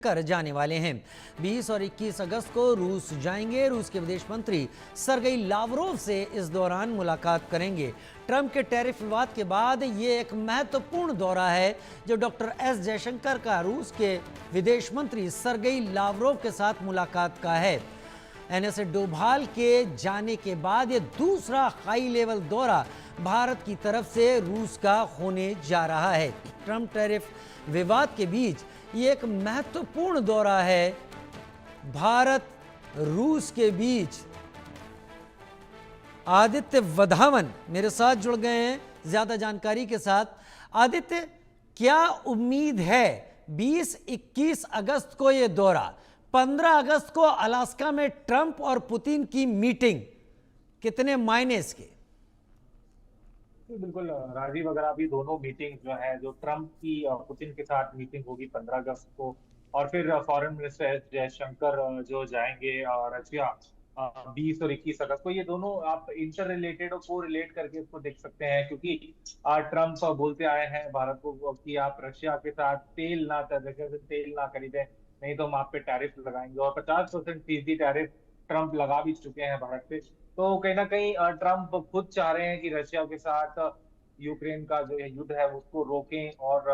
कर जाने वाले हैं। 20 और 21 अगस्त को रूस जाएंगे। रूस के विदेश मंत्री सरगेई लावरोव से इस दौरान मुलाकात करेंगे। ट्रंप के टैरिफ विवाद के बाद ये एक महत्वपूर्ण दौरा है जो डॉक्टर एस जयशंकर का रूस के विदेश मंत्री सरगेई लावरोव के साथ मुलाकात का है। एनएसए डोभाल के जाने के बाद ये दूसरा हाई लेवल दौरा भारत की तरफ से रूस का होने जा रहा है। ट्रंप टैरिफ विवाद के बीच ये एक महत्वपूर्ण दौरा है भारत रूस के बीच। आदित्य वधावन मेरे साथ जुड़ गए हैं ज्यादा जानकारी के साथ। आदित्य, क्या उम्मीद है 20-21 अगस्त को यह दौरा, 15 अगस्त को अलास्का में ट्रंप और पुतिन की मीटिंग, कितने मायने इसके? बिल्कुल राजीव, अगर अभी दोनों मीटिंग जो है, जो ट्रंप की पुतिन के साथ मीटिंग होगी 15 अगस्त को, और फिर फॉरेन मिनिस्टर एस जयशंकर जो जाएंगे रशिया 20 और 21 अगस्त को, ये दोनों आप इंटर रिलेटेड और को रिलेट करके इसको देख सकते हैं, क्योंकि ट्रंप बोलते आए हैं भारत को कि आप रशिया के साथ रशिया से तेल ना खरीदें, नहीं तो हम आप पे टैरिफ लगाएंगे, और 50% फीसदी टैरिफ ट्रंप लगा भी चुके हैं भारत पे। तो कहीं ना कहीं ट्रंप खुद चाह रहे हैं कि रशिया के साथ यूक्रेन का जो युद्ध है उसको रोकें और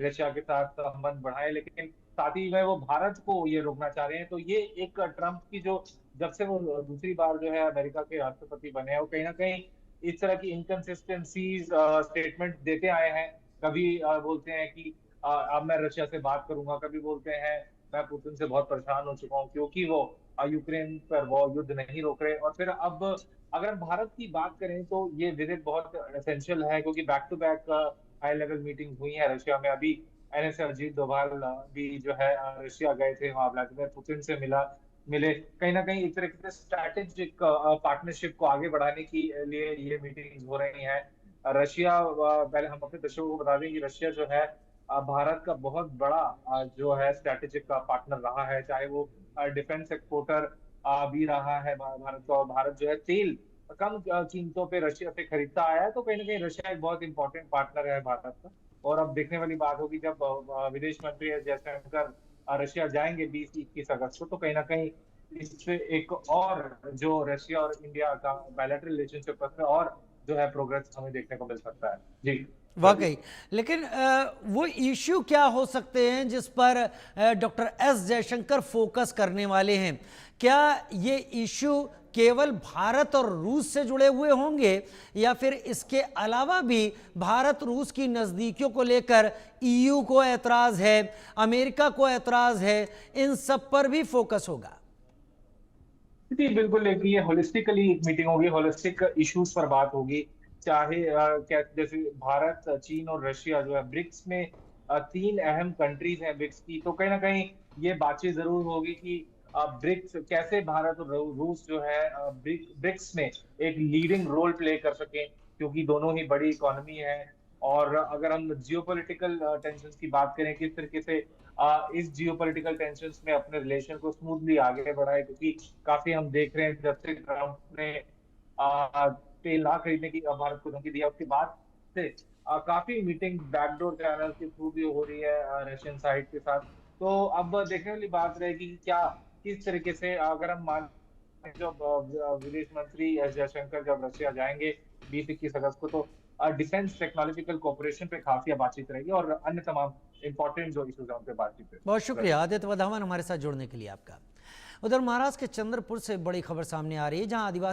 रशिया के साथ संबंध बढ़ाएं, लेकिन साथ ही में वो भारत को ये रोकना चाह रहे हैं। तो ये एक ट्रंप की जो, जब से वो दूसरी बार जो है अमेरिका के राष्ट्रपति बने हैं, वो कहीं ना कहीं इस तरह की इनकंसिस्टेंसीज स्टेटमेंट देते आए हैं। कभी बोलते हैं कि अब मैं रशिया से बात करूंगा, कभी बोलते हैं मैं पुतिन से बहुत परेशान हो चुका हूँ क्योंकि वो यूक्रेन पर वो युद्ध नहीं रोक रहे। और फिर अब अगर हम भारत की बात करें तो ये विजिट बहुत एसेंशियल है, क्योंकि back to back high level meeting हुई है रशिया में। अभी एनएस अजीत डोभाल भी जो है रशिया गए थे, वहां व्लादिमीर पुतिन से मिले। कहीं ना कहीं एक तरह से स्ट्रैटेजिक पार्टनरशिप को आगे बढ़ाने के लिए ये मीटिंग हो रही है। रशिया, पहले हम अपने दर्शकों को बता दें कि रशिया जो है भारत का बहुत बड़ा जो है स्ट्रैटेजिक पार्टनर रहा है, चाहे वो डिफेंस एक्सपोर्टर भी रहा है भारत का। और भारत जो है तेल कम कीमतों पे रशिया से खरीदता आया है, तो कहीं ना कहीं रशिया एक बहुत इंपॉर्टेंट पार्टनर है भारत का। और अब देखने वाली बात होगी जब विदेश मंत्री एस जयशंकर रशिया जाएंगे 20-21 अगस्त को, तो कहीं ना कहीं इससे एक और जो रशिया और इंडिया का बायलैटरल रिलेशनशिप है और जो है प्रोग्रेस हमें देखने को मिल सकता है। जी वाकई, लेकिन वो इश्यू क्या हो सकते हैं जिस पर डॉक्टर एस जयशंकर फोकस करने वाले हैं? क्या ये इश्यू केवल भारत और रूस से जुड़े हुए होंगे या फिर इसके अलावा भी भारत रूस की नज़दीकियों को लेकर ईयू को ऐतराज़ है, अमेरिका को ऐतराज़ है, इन सब पर भी फोकस होगा? जी बिल्कुल, एक ये होलिस्टिकली एक मीटिंग होगी, होलिस्टिक इश्यूज पर बात होगी। चाहे क्या, जैसे भारत, चीन और रशिया जो है ब्रिक्स में तीन अहम कंट्रीज हैं ब्रिक्स की, तो कहीं ना कहीं ये बातचीत जरूर होगी कि ब्रिक्स कैसे भारत और रूस जो है ब्रिक्स में एक लीडिंग रोल प्ले कर सके, क्योंकि दोनों ही बड़ी इकोनॉमी है। और अगर हम जियोपॉलिटिकल टेंशंस की बात करें, किस तरीके से इस जियोपॉलिटिकल टेंशंस में अपने रिलेशन को स्मूथली आगे बढ़ाए, क्योंकि काफी हम देख रहे हैं जब से ट्रंप ने तेल ना खरीदने की भारत को धमकी दिया, उसके बाद से काफी मीटिंग बैकडोर चैनल के थ्रू भी हो रही है रशियन साइड के साथ। तो अब देखने वाली बात रहेगी कि क्या किस तरीके से, अगर हम मान जब विदेश मंत्री एस जयशंकर जब रशिया जाएंगे 20-21 अगस्त को, तो डिफेंस टेक्नोलॉजिकल कोऑपरेशन पे काफी बातचीत रहेगी और अन्य तमाम इंपॉर्टेंट जो इश्यूज हैं उन पे बातचीत बहुत रहेगी। शुक्रिया आदित्य वधावन हमारे साथ जुड़ने के लिए आपका। उधर महाराष्ट्र के चंद्रपुर से बड़ी खबर सामने आ रही है, जहां आदिवासी